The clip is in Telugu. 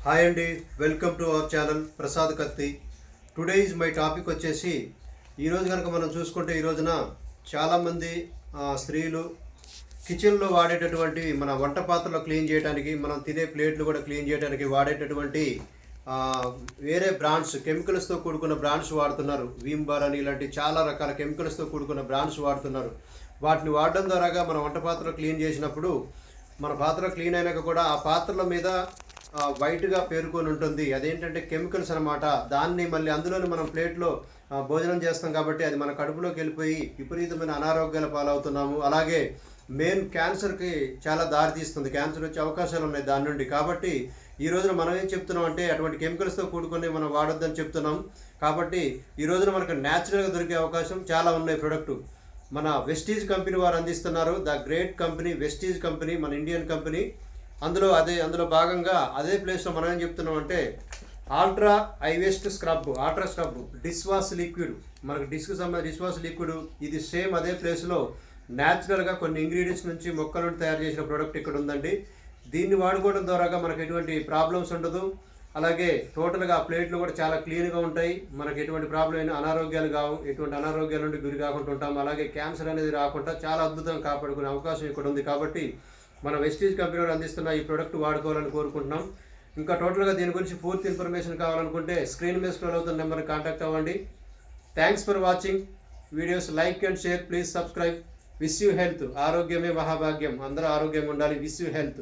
హాయ్ అండి, welcome to our channel Prasad Katti. Today is my topic వచ్చేసి ఈరోజు కనుక మనం చూసుకుంటే ఈ రోజున చాలామంది స్త్రీలు కిచెన్లో వాడేటటువంటి మన వంట పాత్రలు క్లీన్ చేయడానికి, మనం తినే ప్లేట్లు కూడా క్లీన్ చేయడానికి వాడేటటువంటి వేరే బ్రాండ్స్, కెమికల్స్తో కూడుకున్న బ్రాండ్స్ వాడుతున్నారు. విమ్ బార్ అని ఇలాంటి చాలా రకాల కెమికల్స్తో కూడుకున్న బ్రాండ్స్ వాడుతున్నారు. వాటిని వాడడం ద్వారాగా మన వంట పాత్రలు క్లీన్ చేసినప్పుడు మన పాత్ర క్లీన్ అయినాక కూడా ఆ పాత్రల మీద వైట్గా పేరుకొని ఉంటుంది. అదేంటంటే కెమికల్స్ అనమాట. దాన్ని మళ్ళీ అందులోని మనం ప్లేట్లో భోజనం చేస్తాం కాబట్టి అది మన కడుపులోకి వెళ్ళిపోయి విపరీతమైన అనారోగ్యాల పాలవుతున్నాము. అలాగే మెయిన్ క్యాన్సర్కి చాలా దారితీస్తుంది. క్యాన్సర్ వచ్చే అవకాశాలు ఉన్నాయి దాని నుండి. కాబట్టి ఈ రోజున మనం ఏం చెప్తున్నాం అంటే అటువంటి కెమికల్స్తో కూడుకొని మనం వాడొద్దని చెప్తున్నాం. కాబట్టి ఈ రోజున మనకు న్యాచురల్గా దొరికే అవకాశం చాలా ఉన్నాయి. ప్రొడక్టు మన వెస్టీజ్ కంపెనీ వారు అందిస్తున్నారు. The great company Vestige company, మన ఇండియన్ కంపెనీ. అందులో భాగంగా అదే ప్లేస్లో మనం ఏం చెప్తున్నాం అంటే ఆల్ట్రా ఐవేస్ట్ scrub, ultra scrub dish wash liquid, మనకు డిష్కి సంబంధించిన డిష్ వాష్ లిక్విడ్. ఇది సేమ్ అదే ప్లేస్లో న్యాచురల్గా కొన్ని ఇంగ్రీడియంట్స్ నుంచి మొక్కల నుండి తయారు చేసిన ప్రోడక్ట్ ఇక్కడ ఉందండి. దీన్ని వాడుకోవడం ద్వారా మనకు ఎటువంటి ప్రాబ్లమ్స్ ఉండదు. అలాగే టోటల్గా ప్లేట్లు కూడా చాలా క్లీన్గా ఉంటాయి. మనకు ఎటువంటి ప్రాబ్లం అయినా అనారోగ్యాలు కావు, ఎటువంటి అనారోగ్యాల నుండి గురి కాకుండా ఉంటాం. అలాగే క్యాన్సర్ అనేది రాకుండా చాలా అద్భుతంగా కాపాడుకునే అవకాశం ఇక్కడ ఉంది. కాబట్టి మన వెస్టీజ్ కంపెనీ వారు అందిస్తున్న ఈ ప్రోడక్ట్ వాడుకోవాలని కోరుకుంటున్నాం. ఇంకా టోటల్గా దీని గురించి పూర్తి ఇన్ఫర్మేషన్ కావాలనుకుంటే స్క్రీన్ మీద స్క్రోల్ అవుతున్న నెంబర్కి కాంటాక్ట్ అవ్వండి. Thanks for watching videos. Like and share, please subscribe. Wish you health. ఆరోగ్యమే మహాభాగ్యం. అందరూ ఆరోగ్యంగా ఉండాలి. Wish you health.